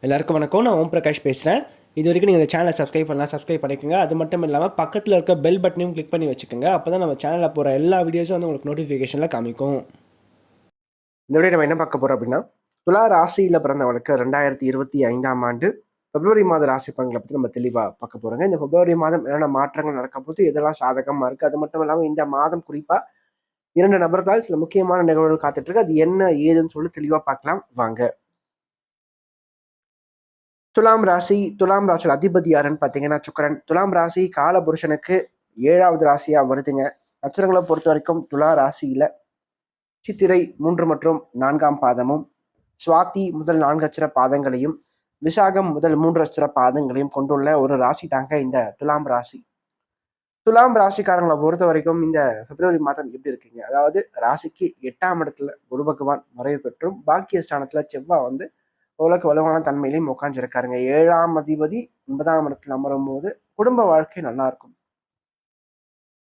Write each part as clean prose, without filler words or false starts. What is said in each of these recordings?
எல்லாருக்கும் வணக்கம். நான் ஓம் பிரகாஷ் பேசுகிறேன். இது வரைக்கும் நீங்கள் இந்த சேனலை சப்ஸ்கிரைப் பண்ணலாம், சப்ஸ்கிரைப் பண்ணிக்கோங்க. அது மட்டும் இல்லாமல் பக்கத்தில் இருக்க பெல் பட்டனையும் கிளிக் பண்ணி வச்சுக்கோங்க. அப்போ தான் நம்ம சேனலில் போகிற எல்லா வீடியோஸும் வந்து உங்களுக்கு நோட்டிஃபிகேஷனில் காமிக்கும். இந்த வீடியோ நம்ம என்ன பார்க்க போகிறோம் அப்படின்னா, துலா ராசியில் பிறந்தவங்களுக்கு 2025ஆம் ஆண்டு பிப்ரவரி மாத ராசி பலன்களை பற்றி நம்ம தெளிவாக பார்க்க போகிறோங்க. இந்த பிப்ரவரி மாதம் என்னென்ன மாற்றங்கள் நடக்க போது, இதெல்லாம் சாதகமாக இருக்குது. அது மட்டும் இல்லாமல் இந்த மாதம் குறிப்பாக 2 நபர்களால் சில முக்கியமான நிகழ்வுகள் காத்துட்ருக்கு. அது என்ன ஏதுன்னு சொல்லி தெளிவாக பார்க்கலாம் வாங்க. துலாம் ராசியோட அதிபதி யாருன்னு பார்த்தீங்கன்னா சுக்கிரன். துலாம் ராசி கால புருஷனுக்கு 7வது ராசியா வருதுங்க. நட்சத்திரங்களை பொறுத்த வரைக்கும் துலா ராசியில சித்திரை 3 மற்றும் 4ஆம் பாதமும், சுவாதி முதல் 4 அட்சர பாதங்களையும், விசாகம் முதல் 3 அட்சர பாதங்களையும் கொண்டுள்ள ஒரு ராசி தாங்க இந்த துலாம் ராசி. துலாம் ராசிக்காரங்களை பொறுத்த வரைக்கும் இந்த பிப்ரவரி மாதம் எப்படி இருக்குங்க? அதாவது ராசிக்கு 8ஆம் இடத்துல குரு பகவான் மறைவு பெற்றும், பாக்கிய ஸ்தானத்துல செவ்வாய் வந்து ஓரளவுக்கு வலுவான தன்மையிலையும் உட்காந்துருக்காருங்க. 7ஆம் அதிபதி 9ஆம் இடத்துல அமரும் போது குடும்ப வாழ்க்கை நல்லா இருக்கும்.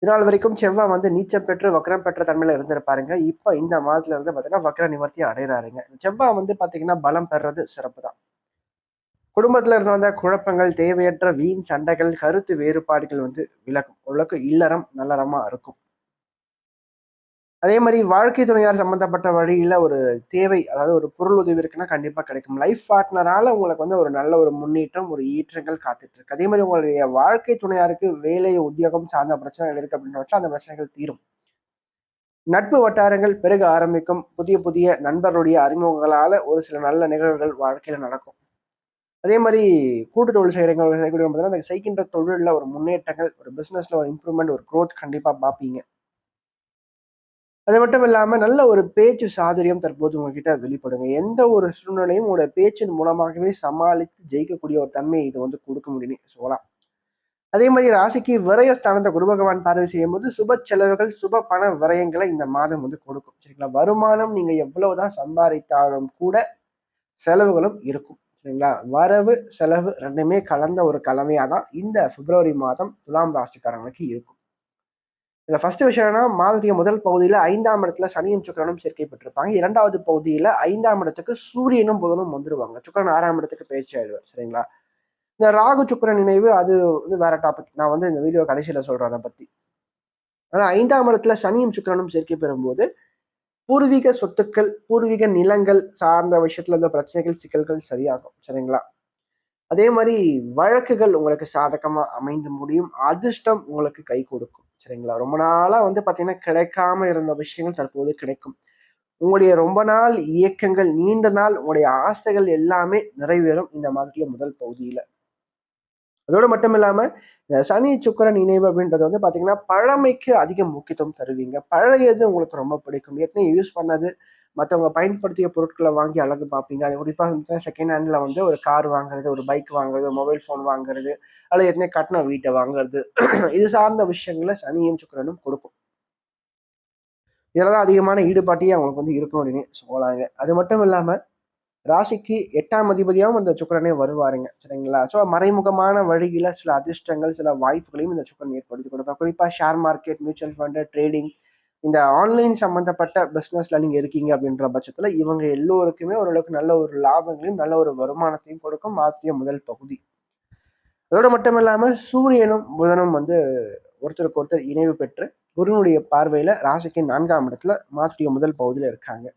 இதனால் வரைக்கும் செவ்வாய் வந்து நீச்சம் பெற்று வக்ரம் பெற்ற தன்மையில இருந்திருப்பாருங்க. இப்ப இந்த மாதத்துல இருந்து பாத்தீங்கன்னா வக்ர நிவர்த்தி அடைகிறாருங்க. செவ்வாய் வந்து பாத்தீங்கன்னா பலம் பெறது சிறப்பு தான். குடும்பத்துல இருந்து வந்த குழப்பங்கள், தேவையற்ற வீண் சண்டைகள், கருத்து வேறுபாடுகள் வந்து விலகும். ஓரளவுக்கு இல்லறம் நல்லறமா இருக்கும். அதே மாதிரி வாழ்க்கை துணையார் சம்பந்தப்பட்ட வழியில ஒரு தேவை, அதாவது ஒரு பொருள் உதவி இருக்குன்னா கண்டிப்பா கிடைக்கும். லைஃப் பார்ட்னரால உங்களுக்கு வந்து ஒரு நல்ல ஒரு முன்னேற்றம், ஒரு ஈற்றங்கள் காத்துட்டு இருக்கு. அதே மாதிரி உங்களுடைய வாழ்க்கை துணையாருக்கு வேலை, உத்தியோகம் சார்ந்த பிரச்சனைகள் இருக்கு அப்படின்னு வச்சா அந்த பிரச்சனைகள் தீரும். நட்பு வட்டாரங்கள் பெருக ஆரம்பிக்கும். புதிய புதிய நண்பர்களுடைய அறிமுகங்களால ஒரு சில நல்ல நிகழ்வுகள் வாழ்க்கையில நடக்கும். அதே மாதிரி கூட்டு தொழில் செய்யக்கூடிய அந்த செய்கின்ற தொழில ஒரு முன்னேற்றங்கள், ஒரு பிசினஸ்ல ஒரு இம்ப்ரூவ்மெண்ட், ஒரு growth கண்டிப்பா பார்ப்பீங்க. அது மட்டும் இல்லாம நல்ல ஒரு பேச்சு சாதுரியம் தற்போது உங்ககிட்ட வெளிப்படுங்க. எந்த ஒரு சூழ்நிலையும் உங்களோட பேச்சின் மூலமாகவே சமாளித்து ஜெயிக்கக்கூடிய ஒரு தன்மையை இது வந்து கொடுக்க முடியும்னு சொல்லலாம். அதே மாதிரி ராசிக்கு விரய ஸ்தானத்தை குரு பகவான் பார்வை செய்யும் போது சுப செலவுகள், சுப பண விரயங்களை இந்த மாதம் வந்து கொடுக்கும். சரிங்களா? வருமானம் நீங்க எவ்வளவுதான் சம்பாதித்தாலும் கூட செலவுகளும் இருக்கும். சரிங்களா? வரவு செலவு ரெண்டுமே கலந்த ஒரு கலவையா தான் இந்த பிப்ரவரி மாதம் துலாம் ராசிக்காரங்களுக்கு இருக்கும். இதுல ஃபர்ஸ்ட் விஷயம் என்னன்னா, மாதத்துடைய முதல் பகுதியில 5ஆம் இடத்துல சனியும் சுக்கிரனும் சேர்க்கை பெற்றிருப்பாங்க. 2வது பகுதியில 5ஆம் இடத்துக்கு சூரியனும் புதனும் வந்துருவாங்க. சுக்கிரன் 6ஆம் இடத்துக்கு பயிற்சி ஆயிடுவார். சரிங்களா? இந்த ராகு சுக்கிரன் நினைவு அது வந்து வேற டாபிக். நான் வந்து இந்த வீடியோ கடைசியில சொல்றேன் அதை பத்தி. ஆனா 5ஆம் இடத்துல சனியும் சுக்கிரனும் சேர்க்கை பெறும்போது பூர்வீக சொத்துக்கள், பூர்வீக நிலங்கள் சார்ந்த விஷயத்துல இருந்த பிரச்சனைகள், சிக்கல்கள் சரியாகும். சரிங்களா? அதே மாதிரி வழக்குகள் உங்களுக்கு சாதகமா அமைந்து முடியும். அதிர்ஷ்டம் உங்களுக்கு கை கொடுக்கும். சரிங்களா? ரொம்ப நாளா வந்து பாத்தீங்கன்னா கிடைக்காம இருந்த விஷயங்கள் தற்போது கிடைக்கும். உங்களுடைய ரொம்ப நாள் இயக்கங்கள், நீண்ட நாள் உங்களுடைய ஆசைகள் எல்லாமே நிறைவேறும் இந்த மாதிரி முதல் பகுதியில. அதோடு மட்டும் இல்லாம சனி சுக்கிரன் இணைவு அப்படின்றது வந்து பாத்தீங்கன்னா பழமைக்கு அதிக முக்கியத்துவம் தருவீங்க. பழையது உங்களுக்கு ரொம்ப பிடிக்கும். ஏற்கனவே யூஸ் பண்ணது, மற்றவங்க பயன்படுத்திய பொருட்களை வாங்கி அழகு பார்ப்பீங்க. அது குறிப்பாக வந்து செகண்ட் ஹேண்ட்ல வந்து ஒரு கார் வாங்குறது, ஒரு பைக் வாங்குறது, மொபைல் ஃபோன் வாங்குறது, அல்லது ஏற்கனவே கட்டின வீட்டை வாங்குறது இது சார்ந்த விஷயங்களை சனியும் சுக்கிரனும் கொடுக்கும். இதெல்லாம் அதிகமான ஈடுபாட்டையே அவங்களுக்கு வந்து இருக்கும் அப்படின்னு சொல்லலாங்க. அது மட்டும் இல்லாம ராசிக்கு 8ஆம் அதிபதியாகவும் அந்த சுக்கிரனே வருவாருங்க. சரிங்களா? ஸோ மறைமுகமான வழியில சில அதிர்ஷ்டங்கள், சில வாய்ப்புகளையும் இந்த சுக்கிரன் ஏற்படுத்தி கொடுப்பார். குறிப்பா share market, mutual fund, trading, இந்த ஆன்லைன் சம்பந்தப்பட்ட பிசினஸ்ல நீங்க இருக்கீங்க அப்படின்ற பட்சத்துல இவங்க எல்லோருக்குமே ஓரளவுக்கு நல்ல ஒரு லாபங்களையும், நல்ல ஒரு வருமானத்தையும் கொடுக்கும் மாத்திய முதல் பகுதி. அதோட மட்டும் இல்லாம சூரியனும் புதனும் வந்து ஒருத்தருக்கு ஒருத்தர் இணைவு பெற்று குருனுடைய பார்வையில ராசிக்கு 4ஆம் இடத்துல மாத்திய முதல் பகுதியில இருக்காங்க.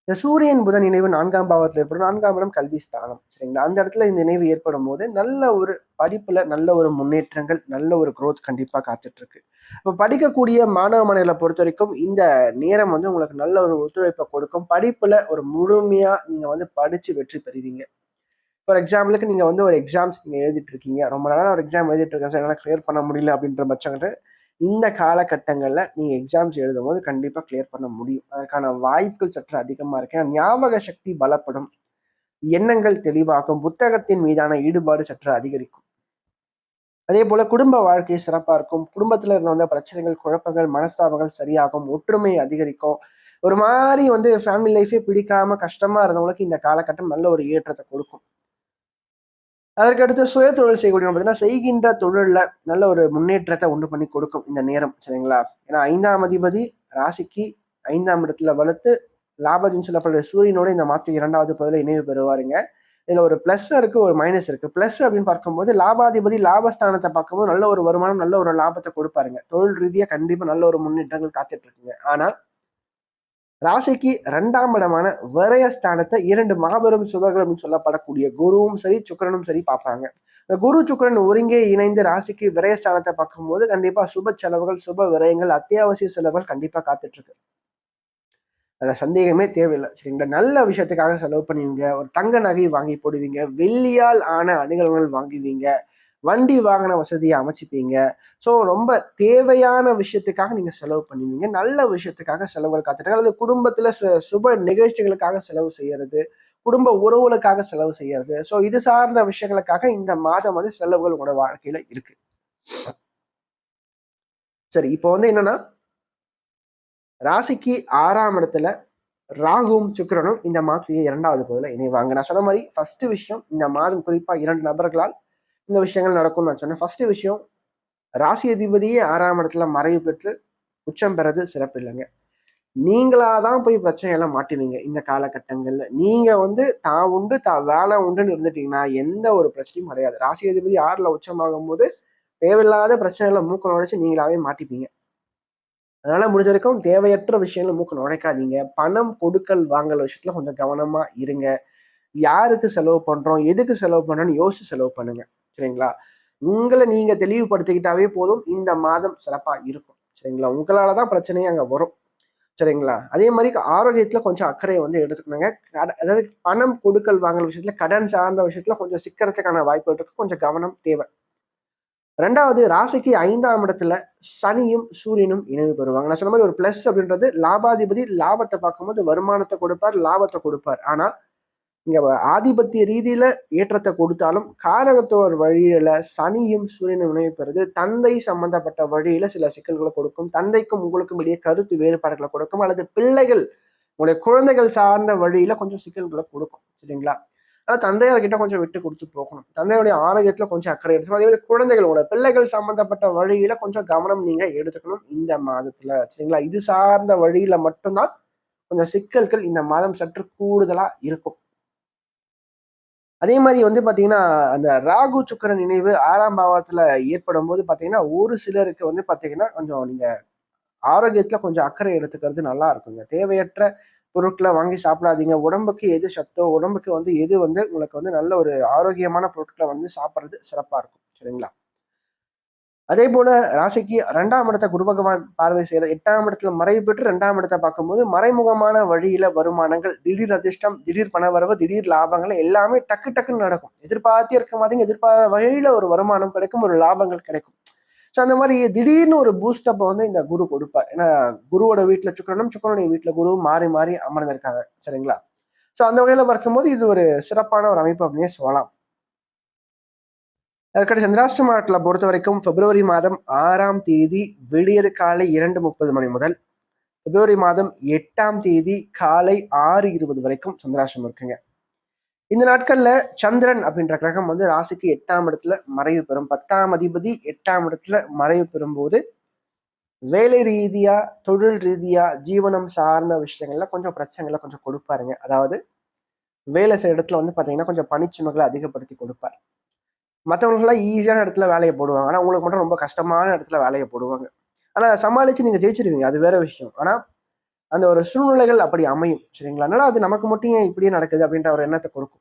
இந்த சூரியன் புதன் இணைவு 4ஆம் பாவத்தில் ஏற்படும். 4ஆம் இடம் கல்வி ஸ்தானம். சரிங்களா? அந்த இடத்துல இந்த இணைவு ஏற்படும் போது நல்ல ஒரு படிப்புல நல்ல ஒரு முன்னேற்றங்கள், நல்ல ஒரு growth கண்டிப்பா காத்துட்டு இருக்கு. இப்போ படிக்கக்கூடிய மாணவ மாணவிகளை பொறுத்த வரைக்கும் இந்த நேரம் வந்து உங்களுக்கு நல்ல ஒரு ஒத்துழைப்பை கொடுக்கும். படிப்புல ஒரு முழுமையா நீங்க வந்து படிச்சு வெற்றி பெறுவீங்க. ஃபார் எக்ஸாம்பிளுக்கு நீங்க வந்து ஒரு எக்ஸாம்ஸ் நீங்க எழுதிட்டு இருக்கீங்க. ரொம்ப நாளா ஒரு எக்ஸாம் எழுதிட்டு இருக்கேன் சார், என்னால் கிளியர் பண்ண முடியல அப்படின்ற பட்சங்கள் இந்த காலகட்டங்கள்ல நீங்க எக்ஸாம்ஸ் எழுதும் போது கண்டிப்பா கிளியர் பண்ண முடியும். அதற்கான வாய்ப்புகள் சற்று அதிகமா இருக்கு. ஞாபக சக்தி பலப்படும், எண்ணங்கள் தெளிவாகும், புத்தகத்தின் மீதான ஈடுபாடு சற்று அதிகரிக்கும். அதே போல குடும்ப வாழ்க்கை சிறப்பா இருக்கும். குடும்பத்துல இருந்த வந்த பிரச்சனைகள், குழப்பங்கள், மனஸ்தாபங்கள் சரியாகும், ஒற்றுமை அதிகரிக்கும். ஒரு மாதிரி வந்து ஃபேமிலி லைஃபே பிடிக்காம கஷ்டமா இருந்தவங்களுக்கு இந்த காலகட்டம் நல்ல ஒரு ஏற்றத்தை கொடுக்கும். அதற்கடுத்து சுய தொழில் செய்யக்கூடிய பார்த்தீங்கன்னா செய்கின்ற தொழில்ல நல்ல ஒரு முன்னேற்றத்தை உண்டு பண்ணி கொடுக்கும் இந்த நேரம். சரிங்களா? ஏன்னா 5ஆம் அதிபதி ராசிக்கு 5ஆம் இடத்துல வலுத்து லாபாதின்னு சொல்லப்படுற சூரியனோட இந்த மாதம் 2வது பகுதியில் இணைவு பெறுவாருங்க. இதுல ஒரு பிளஸ் இருக்கு, ஒரு மைனஸ் இருக்கு. பிளஸ் அப்படின்னு பார்க்கும்போது லாபாதிபதி லாபஸ்தானத்தை பார்க்கும்போது நல்ல ஒரு வருமானம், நல்ல ஒரு லாபத்தை கொடுப்பாருங்க. தொழில் ரீதியா கண்டிப்பா நல்ல ஒரு முன்னேற்றங்கள் காத்துட்டு இருக்குங்க. ஆனா ராசிக்கு 2ஆம் இடமான விரயஸ்தானத்தை 2 மாபெரும் சுபர்கள் அப்படின்னு சொல்லப்படக்கூடிய குருவும் சரி சுக்கிரனும் சரி பார்ப்பாங்க. இந்த குரு சுக்கிரன் ஒருங்கே இணைந்து ராசிக்கு விரயஸ்தானத்தை பார்க்கும்போது கண்டிப்பா சுப செலவுகள், சுப விரயங்கள், அத்தியாவசிய செலவுகள் கண்டிப்பா காத்துட்டு இருக்கு. அதுல சந்தேகமே தேவையில்லை. சரிங்களா? நல்ல விஷயத்துக்காக செலவு பண்ணுவீங்க. ஒரு தங்க நகை வாங்கி போடுவீங்க. வெள்ளியால் ஆன அணிகலன்கள் வாங்குவீங்க. வண்டி வாகன வசதியை அமைச்சுப்பீங்க. ஸோ ரொம்ப தேவையான விஷயத்துக்காக நீங்க செலவு பண்ணுவீங்க. நல்ல விஷயத்துக்காக செலவுகள் காத்துட்டு அல்லது குடும்பத்துல சுப நிகழ்ச்சிகளுக்காக செலவு செய்யறது, குடும்ப உறவுகளுக்காக செலவு செய்யறது. ஸோ இது சார்ந்த விஷயங்களுக்காக இந்த மாதம் வந்து செலவுகள் உங்களோட வாழ்க்கையில இருக்கு. சரி, இப்போ வந்து என்னன்னா ராசிக்கு 6ஆம் இடத்துல ராகுவும் சுக்கிரனும் இந்த மாதத்துடைய 2வது பகுதியில் இணைவாங்க. நான் சொன்ன மாதிரி ஃபர்ஸ்ட் விஷயம், இந்த மாதம் குறிப்பா 2 நபர்களால் இந்த விஷயங்கள் நடக்கும்னு நான் சொன்னேன். ஃபர்ஸ்ட் விஷயம், ராசி அதிபதியே 6ஆம் இடத்துல மறைவு பெற்று உச்சம் பெறது சிறப்பு இல்லைங்க. நீங்களாதான் போய் பிரச்சனையெல்லாம் மாட்டுவீங்க இந்த காலகட்டங்கள்ல. நீங்க வந்து தான் உண்டு தான் வேலை உண்டுன்னு இருந்துட்டீங்கன்னா எந்த ஒரு பிரச்சனையும் கிடையாது. ராசி அதிபதி 6ல உச்சமாகும் போது தேவையில்லாத பிரச்சனைகளை மூக்க நுழைச்சு நீங்களாவே மாட்டிப்பீங்க. அதனால முடிஞ்ச வரைக்கும் தேவையற்ற விஷயங்களை மூக்க நுழைக்காதீங்க. பணம் கொடுக்கல் வாங்கல் விஷயத்துல கொஞ்சம் கவனமா இருங்க. யாருக்கு செலவு பண்றோம், எதுக்கு செலவு பண்றோம்னு யோசிச்சு செலவு பண்ணுங்க. சரிங்களா? உங்களை நீங்க தெளிவுபடுத்திக்கிட்டாவே போதும், இந்த மாதம் சிறப்பா இருக்கும். சரிங்களா? உங்களாலதான் பிரச்சனையே அங்க வரும். சரிங்களா? அதே மாதிரி ஆரோக்கியத்துல கொஞ்சம் அக்கறையை வந்து எடுத்துக்கணுங்க. அதாவது பணம் கொடுக்கல் வாங்கல் விஷயத்துல, கடன் சார்ந்த விஷயத்துல கொஞ்சம் சிக்கிறதுக்கான வாய்ப்புகள் இருக்கு. கொஞ்சம் கவனம் தேவை. 2வது, ராசிக்கு 5ஆம் இடத்துல சனியும் சூரியனும் இணைவு பெறுவாங்க. நான் சொன்ன மாதிரி ஒரு பிளஸ் அப்படின்றது லாபாதிபதி லாபத்தை பார்க்கும்போது வருமானத்தை கொடுப்பார், லாபத்தை கொடுப்பார். ஆனா இங்க ஆதிபத்திய ரீதியில ஏற்றத்தை கொடுத்தாலும் காரகத்துவ வழியில சனியும் சூரியனும் இணைவு பெறுது தந்தை சம்பந்தப்பட்ட வழியில சில சிக்கல்களை கொடுக்கும். தந்தைக்கும் உங்களுக்கும் இடையே கருத்து வேறுபாடுகளை கொடுக்கும். அல்லது பிள்ளைகள், உங்களுடைய குழந்தைகள் சார்ந்த வழியில கொஞ்சம் சிக்கல்களை கொடுக்கும். சரிங்களா? ஆனா தந்தையார்கிட்ட கொஞ்சம் விட்டு கொடுத்து போகணும். தந்தையுடைய ஆரோக்கியத்துல கொஞ்சம் அக்கறை எடுத்துக்கணும். அதே மாதிரி குழந்தைகளோட பிள்ளைகள் சம்பந்தப்பட்ட வழியில கொஞ்சம் கவனம் நீங்க எடுத்துக்கணும் இந்த மாதத்துல. சரிங்களா? இது சார்ந்த வழியில மட்டும்தான் கொஞ்சம் சிக்கல்கள் இந்த மாதம் சற்று கூடுதலா இருக்கும். அதே மாதிரி வந்து பாத்தீங்கன்னா, அந்த ராகு சுக்கிரன் நினைவு 6ஆம் பாவத்துல ஏற்படும் போது பாத்தீங்கன்னா, ஒரு சிலருக்கு வந்து பாத்தீங்கன்னா கொஞ்சம் நீங்க ஆரோக்கியத்துல கொஞ்சம் அக்கறை எடுத்துக்கிறது நல்லா இருக்குங்க. தேவையற்ற பொருட்களை வாங்கி சாப்பிடாதீங்க. உடம்புக்கு எது சத்தோ, உடம்புக்கு வந்து எது வந்து உங்களுக்கு வந்து நல்ல ஒரு ஆரோக்கியமான பொருட்களை வந்து சாப்பிட்றது சிறப்பா இருக்கும். சரிங்களா? அதே போல ராசிக்கு 2ஆம் இடத்தை குரு பகவான் பார்வை செய்யற 8ஆம் இடத்துல மறைவு பெற்று 2ஆம் இடத்தை பார்க்கும்போது மறைமுகமான வழியில வருமானங்கள், திடீர் அதிர்ஷ்டம், திடீர் பணவரவு, திடீர் லாபங்கள் எல்லாமே டக்கு டக்குன்னு நடக்கும். எதிர்பார்த்தே இருக்க மாட்டீங்க. எதிர்பார்த்த வழியில ஒரு வருமானம் கிடைக்கும், ஒரு லாபங்கள் கிடைக்கும். ஸோ அந்த மாதிரி திடீர்னு ஒரு பூஸ்டப்பை வந்து இந்த குரு கொடுப்பார். ஏன்னா குருவோட வீட்டுல சுக்கிரனும், சுக்கிரனுடைய வீட்டுல குருவும் மாறி மாறி அமர்ந்திருக்காங்க. சரிங்களா? ஸோ அந்த வகையில பார்க்கும்போது இது ஒரு சிறப்பான ஒரு அமைப்பு அப்படின்னே சொல்லலாம். அதுக்கடுத்து சந்திராஷ்டமத்துல பொறுத்த வரைக்கும் பிப்ரவரி மாதம் 6ஆம் தேதி விடியற் காலை 2:30 மணி முதல் பிப்ரவரி மாதம் 8ஆம் தேதி காலை 6:20 வரைக்கும் சந்திராஷ்டமம் இருக்குங்க. இந்த நாட்கள்ல சந்திரன் அப்படின்ற கிரகம் வந்து ராசிக்கு 8ஆம் இடத்துல மறைவு பெறும். 10ஆம் அதிபதி 8ஆம் இடத்துல மறைவு பெறும்போது வேலை ரீதியா, தொழில் ரீதியா, ஜீவனம் சார்ந்த விஷயங்கள்ல கொஞ்சம் பிரச்சனைகளை கொஞ்சம் கொடுப்பாருங்க. அதாவது வேலை செய்யற இடத்துல வந்து பாத்தீங்கன்னா கொஞ்சம் பணிச்சுமைகளை அதிகப்படுத்தி கொடுப்பார். மற்றவங்களுக்குலாம் ஈஸியான இடத்துல வேலையை போடுவாங்க. ஆனா உங்களுக்கு மட்டும் ரொம்ப கஷ்டமான இடத்துல வேலையை போடுவாங்க. ஆனா சமாளிச்சு நீங்க ஜெயிச்சிருவீங்க. அது வேற விஷயம். ஆனா அந்த ஒரு சூழ்நிலைகள் அப்படி அமையும். சரிங்களா? அதனால அது நமக்கு மட்டும் ஏன் இப்படியே நடக்குது அப்படின்ற ஒரு எண்ணத்தை கொடுக்கும்.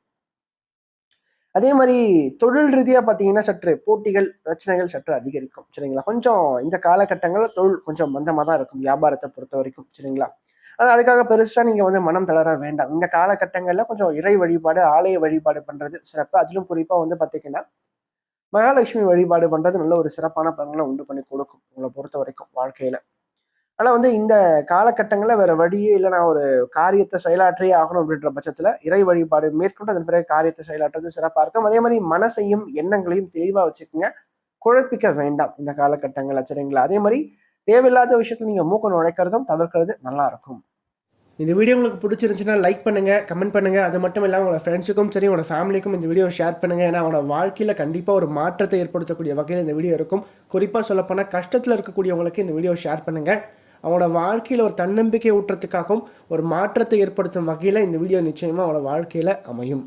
அதே மாதிரி தொழில் ரீதியா பாத்தீங்கன்னா சற்று போட்டிகள், பிரச்சனைகள் சற்று அதிகரிக்கும். சரிங்களா? கொஞ்சம் இந்த காலகட்டங்கள்ல தொழில் கொஞ்சம் மந்தமா தான் இருக்கும் வியாபாரத்தை பொறுத்த வரைக்கும். சரிங்களா? ஆனா அதுக்காக பெருசா நீங்க வந்து மனம் தளர வேண்டாம். இந்த காலகட்டங்கள்ல கொஞ்சம் இறை வழிபாடு, ஆலய வழிபாடு பண்றது சிறப்பு. அதிலும் குறிப்பா வந்து பாத்தீங்கன்னா மகாலட்சுமி வழிபாடு பண்றது நல்ல ஒரு சிறப்பான பலன்களை உண்டு பண்ணி கொடுக்கும் உங்களை பொறுத்த வரைக்கும் வாழ்க்கையில. ஆனா வந்து இந்த காலகட்டங்கள்ல வேற வழியே இல்லை, நான் ஒரு காரியத்தை செயலாற்றியே ஆகணும் அப்படின்ற பட்சத்துல இறை வழிபாடு மேற்கொண்டு அதன் பிறகு காரியத்தை செயலாற்றுறது சிறப்பா இருக்கும். அதே மாதிரி மனசையும் எண்ணங்களையும் தெளிவா வச்சுக்கோங்க. குழப்பிக்க வேண்டாம் இந்த காலகட்டங்கள்ல. சரிங்களா? அதே மாதிரி தேவையில்லாத விஷயத்துல நீங்க மூக்க நுழைக்கிறதும் தவிர்க்கிறது நல்லா இருக்கும். இந்த வீடியோ உங்களுக்கு பிடிச்சிருந்துச்சுன்னா லைக் பண்ணுங்க, கமெண்ட் பண்ணுங்க. அது மட்டும் இல்லாமல் உங்களோட ஃப்ரெண்ட்ஸுக்கும் சரி, உங்களோட ஃபேமிலிக்கும் இந்த வீடியோ ஷேர் பண்ணுங்க. ஏன்னா அவனோட வாழ்க்கையில கண்டிப்பாக ஒரு மாற்றத்தை ஏற்படுத்தக்கூடிய வகையில் இந்த வீடியோ இருக்கும். குறிப்பாக சொல்லப்போனால் கஷ்டத்தில் இருக்கக்கூடியவங்களுக்கு இந்த வீடியோ ஷேர் பண்ணுங்க. அவனோட வாழ்க்கையில் ஒரு தன்னம்பிக்கை ஊட்டுறதுக்காகவும் ஒரு மாற்றத்தை ஏற்படுத்தும் வகையில் இந்த வீடியோ நிச்சயமாக அவனோட வாழ்க்கையில் அமையும்.